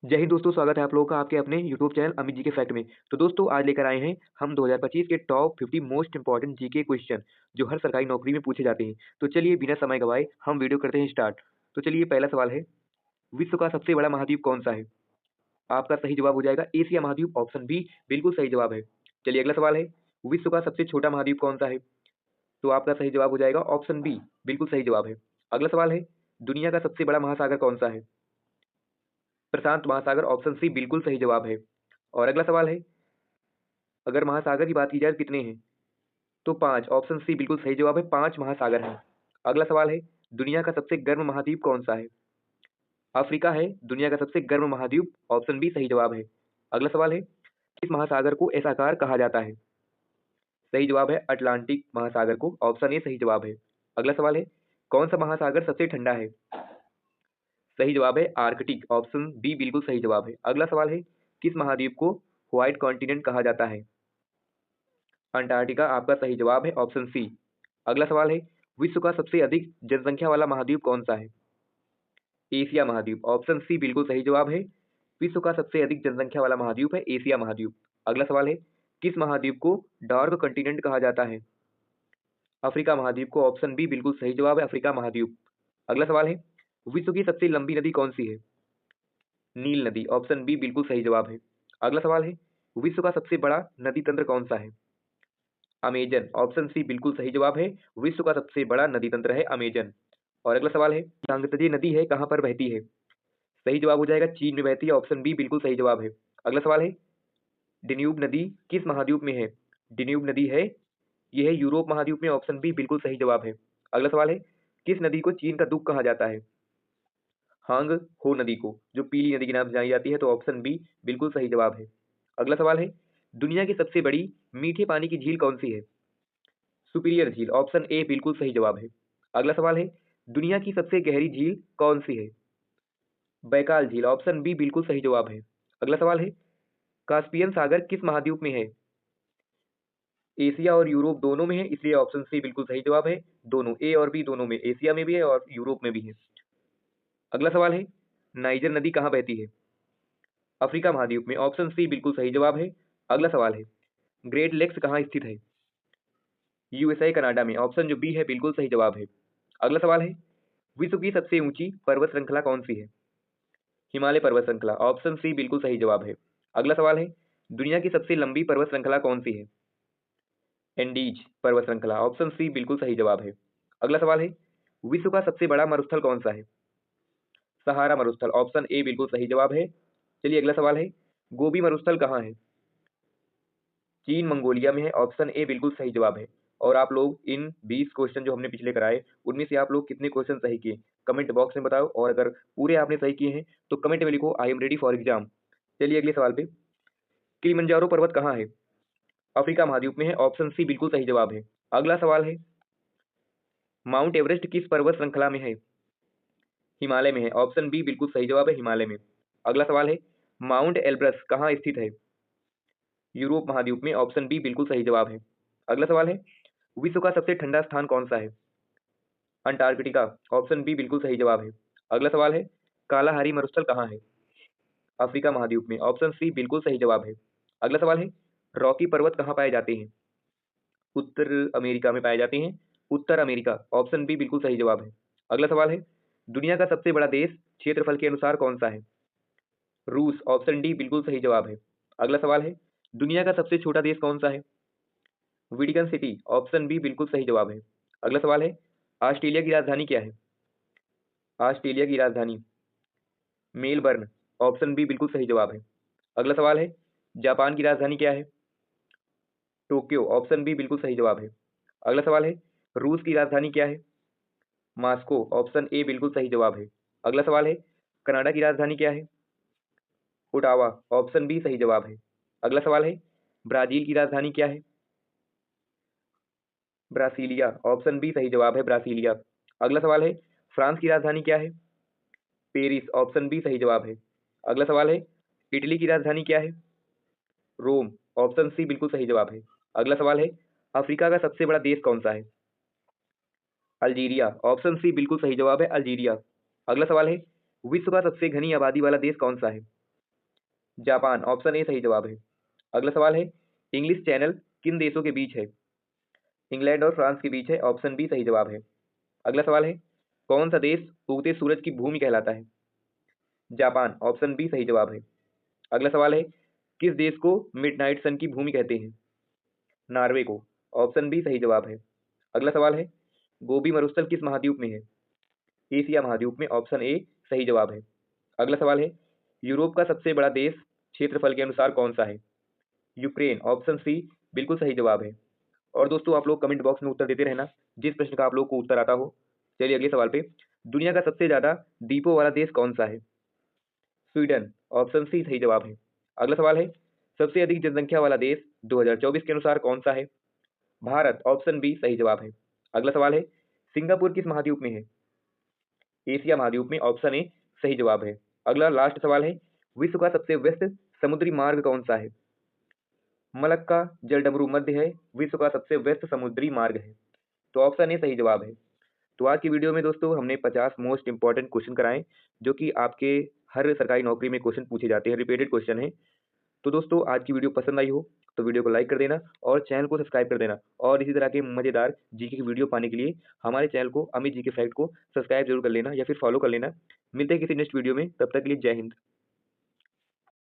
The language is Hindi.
जय हिंद दोस्तों, स्वागत है आप लोगों का आपके अपने यूट्यूब चैनल अमित जी के फैक्ट में। तो दोस्तों आज लेकर आए हैं हम 2025 के top 50 most important GK question जो हर सरकारी नौकरी में पूछे जाते हैं। तो चलिए बिना समय गवाए हम वीडियो करते हैं स्टार्ट। तो चलिए पहला सवाल है, विश्व का सबसे बड़ा महाद्वीप कौन सा है? आपका सही जवाब हो जाएगा एशिया महाद्वीप, ऑप्शन बी बिल्कुल सही जवाब है। चलिए अगला सवाल है, विश्व का सबसे छोटा महाद्वीप कौन सा है? तो आपका सही जवाब हो जाएगा ऑप्शन बी बिल्कुल सही जवाब है। अगला सवाल है, दुनिया का सबसे बड़ा महासागर कौन सा है? प्रशांत महासागर, ऑप्शन सी बिल्कुल सही जवाब है। और अगला सवाल है, अगर महासागर की बात की जाए तो कितने हैं? तो 5, ऑप्शन सी बिल्कुल सही जवाब है, 5 महासागर हैं। अगला सवाल है, दुनिया का सबसे गर्म महाद्वीप कौन सा है? अफ्रीका है दुनिया का सबसे गर्म महाद्वीप, ऑप्शन बी सही जवाब है। अगला सवाल है, किस महासागर को ऐसाकार कहा जाता है? सही जवाब है अटलांटिक महासागर को, ऑप्शन ए सही जवाब है। अगला सवाल है, कौन सा महासागर सबसे ठंडा है? सही जवाब है आर्कटिक, ऑप्शन बी बिल्कुल सही जवाब है। अगला सवाल है, किस महाद्वीप को व्हाइट कॉन्टिनेंट कहा जाता है? अंटार्कटिका आपका सही जवाब है, ऑप्शन सी। अगला सवाल है, विश्व का सबसे अधिक जनसंख्या वाला महाद्वीप कौन सा है? एशिया महाद्वीप, ऑप्शन सी बिल्कुल सही जवाब है। विश्व का सबसे अधिक जनसंख्या वाला महाद्वीप है एशिया महाद्वीप। अगला सवाल है, किस महाद्वीप को डार्क कंटिनेंट कहा जाता है? अफ्रीका महाद्वीप को, ऑप्शन बी बिल्कुल सही जवाब है, अफ्रीका महाद्वीप। अगला सवाल है, विश्व की सबसे लंबी नदी कौन सी है? नील नदी, ऑप्शन बी बिल्कुल सही जवाब है। अगला सवाल है, विश्व का सबसे बड़ा नदी तंत्र कौन सा है? अमेजन, ऑप्शन सी बिल्कुल सही जवाब है। विश्व का सबसे बड़ा नदी तंत्र है अमेजन। और अगला सवाल है, गांगेय नदी है कहाँ पर बहती है? सही जवाब हो जाएगा चीन में बहती है, ऑप्शन बी बिल्कुल सही जवाब है। अगला सवाल है, डेन्यूब नदी किस महाद्वीप में है? डेन्यूब नदी है, यह है यूरोप महाद्वीप में, ऑप्शन बी बिल्कुल सही जवाब है। अगला सवाल है, किस नदी को चीन का दुख कहा जाता है? हांग हो नदी को, जो पीली नदी के नाम से जानी जाती है, तो ऑप्शन बी बिल्कुल सही जवाब है। अगला सवाल है, दुनिया की सबसे बड़ी मीठे पानी की झील कौन सी है? सुपीरियर झील, ऑप्शन ए बिल्कुल सही जवाब है। अगला सवाल है, दुनिया की सबसे गहरी झील कौन सी है? बैकाल झील, ऑप्शन बी बिल्कुल सही जवाब है। अगला सवाल है, कास्पियन सागर किस महाद्वीप में है? एशिया और यूरोप दोनों में है, इसलिए ऑप्शन सी बिल्कुल सही जवाब है। दोनों ए और बी दोनों में, एशिया में भी है और यूरोप में भी है। अगला सवाल है, नाइजर नदी कहाँ बहती है? अफ्रीका महाद्वीप में, ऑप्शन सी बिल्कुल सही जवाब है। अगला सवाल है, ग्रेट लेक्स कहाँ स्थित है? यूएसए कनाडा में, ऑप्शन जो बी है बिल्कुल सही जवाब है। अगला सवाल है, विश्व की सबसे ऊंची पर्वत श्रृंखला कौन सी है? हिमालय पर्वत श्रृंखला, ऑप्शन सी बिल्कुल सही जवाब है। अगला सवाल है, दुनिया की सबसे लंबी पर्वत श्रृंखला कौन सी है? एंडीज पर्वत श्रृंखला, ऑप्शन सी बिल्कुल सही जवाब है। अगला सवाल है, विश्व का सबसे बड़ा मरुस्थल कौन सा है? सहारा मरुस्थल, ऑप्शन ए बिल्कुल सही जवाब है। चलिए अगला सवाल है, गोबी मरुस्थल कहाँ है? चीन मंगोलिया में है, ऑप्शन ए बिल्कुल सही जवाब है। और आप लोग इन 20 क्वेश्चन जो हमने पिछले कराए उनमें से आप लोग कितने क्वेश्चन सही किए कमेंट बॉक्स में बताओ, और अगर पूरे आपने सही किए हैं तो कमेंट में लिखो I am ready for exam. चलिए अगले सवाल पे, किलिमंजारो पर्वत कहाँ है? अफ्रीका महाद्वीप में है, ऑप्शन सी बिल्कुल सही जवाब है। अगला सवाल है, माउंट एवरेस्ट किस पर्वत श्रृंखला में है? हिमालय में है, ऑप्शन बी बिल्कुल सही जवाब है, हिमालय में। अगला सवाल है, माउंट एल्ब्रस कहाँ स्थित है? यूरोप महाद्वीप में, ऑप्शन बी बिल्कुल सही जवाब है। अगला सवाल है, विश्व का सबसे ठंडा स्थान कौन सा है? अंटार्कटिका, ऑप्शन बी बिल्कुल सही जवाब है। अगला सवाल है, कालाहारी मरुस्थल कहाँ है? अफ्रीका महाद्वीप में, ऑप्शन सी बिल्कुल सही जवाब है। अगला सवाल है, रॉकी पर्वत कहाँ पाए जाते हैं? उत्तर अमेरिका में पाए जाते हैं, उत्तर अमेरिका, ऑप्शन बी बिल्कुल सही जवाब है। अगला सवाल है, दुनिया का सबसे बड़ा देश क्षेत्रफल के अनुसार कौन सा है? रूस, ऑप्शन डी बिल्कुल सही जवाब है। अगला सवाल है, दुनिया का सबसे छोटा देश कौन सा है? वेटिकन सिटी, ऑप्शन बी बिल्कुल सही जवाब है। अगला सवाल है, ऑस्ट्रेलिया की राजधानी क्या है? ऑस्ट्रेलिया की राजधानी मेलबर्न, ऑप्शन बी बिल्कुल सही जवाब है। अगला सवाल है, जापान की राजधानी क्या है? टोक्यो, ऑप्शन बी बिल्कुल सही जवाब है। अगला सवाल है, रूस की राजधानी क्या है? मॉस्को, ऑप्शन ए बिल्कुल सही जवाब है। अगला सवाल है, कनाडा की राजधानी क्या है? ओटावा, ऑप्शन बी सही जवाब है। अगला सवाल है, ब्राजील की राजधानी क्या है? ब्रासीलिया, ऑप्शन बी सही जवाब है, ब्रासीलिया। अगला सवाल है, फ्रांस की राजधानी क्या है? पेरिस, ऑप्शन बी सही जवाब है। अगला सवाल है, इटली की राजधानी क्या है? रोम, ऑप्शन सी बिल्कुल सही जवाब है। अगला सवाल है, अफ्रीका का सबसे बड़ा देश कौन सा है? अल्जीरिया, ऑप्शन सी बिल्कुल सही जवाब है, अल्जीरिया। अगला सवाल है, विश्व का सबसे घनी आबादी वाला देश कौन सा है? जापान ऑप्शन ए सही जवाब है। अगला सवाल है, इंग्लिश चैनल किन देशों के बीच है? इंग्लैंड और फ्रांस के बीच है, ऑप्शन बी सही जवाब है। अगला सवाल है, कौन सा देश उगते सूरज की भूमि कहलाता है? जापान ऑप्शन बी सही जवाब है। अगला सवाल है, किस देश को मिडनाइट सन की भूमि कहते हैं? नॉर्वे को, ऑप्शन बी सही जवाब है। अगला सवाल है, गोबी मरुस्थल किस महाद्वीप में है? एशिया महाद्वीप में, ऑप्शन ए सही जवाब है। अगला सवाल है, यूरोप का सबसे बड़ा देश क्षेत्रफल के अनुसार कौन सा है? यूक्रेन, ऑप्शन सी बिल्कुल सही जवाब है। और दोस्तों आप लोग कमेंट बॉक्स में उत्तर देते रहना जिस प्रश्न का आप लोग को उत्तर आता हो। चलिए अगले सवाल पे, दुनिया का सबसे ज्यादा द्वीपों वाला देश कौन सा है? स्वीडन, ऑप्शन सी सही जवाब है। अगला सवाल है, सबसे अधिक जनसंख्या वाला देश 2024 के अनुसार कौन सा है? भारत, ऑप्शन बी सही जवाब है। अगला सवाल है, सिंगापुर किस महाद्वीप में है? एशिया महाद्वीप में, ऑप्शन ए सही जवाब है। अगला लास्ट सवाल है, विश्व का सबसे व्यस्त समुद्री मार्ग कौन सा है? मलक्का जलडमरू मध्य है, विश्व का सबसे व्यस्त समुद्री मार्ग है, तो ऑप्शन ए सही जवाब है। तो आज की वीडियो में दोस्तों हमने 50 मोस्ट इंपॉर्टेंट क्वेश्चन कराए जो कि आपके हर सरकारी नौकरी में क्वेश्चन पूछे जाते हैं, रिपीटेड क्वेश्चन है। तो दोस्तों आज की वीडियो पसंद आई हो तो वीडियो को लाइक कर देना और चैनल को सब्सक्राइब कर देना, और इसी तरह के मजेदार जीके की वीडियो पाने के लिए हमारे चैनल को अमित जी के फैक्ट को सब्सक्राइब जरूर कर लेना या फिर फॉलो कर लेना। मिलते हैं किसी नेक्स्ट वीडियो में, तब तक के लिए जय हिंद।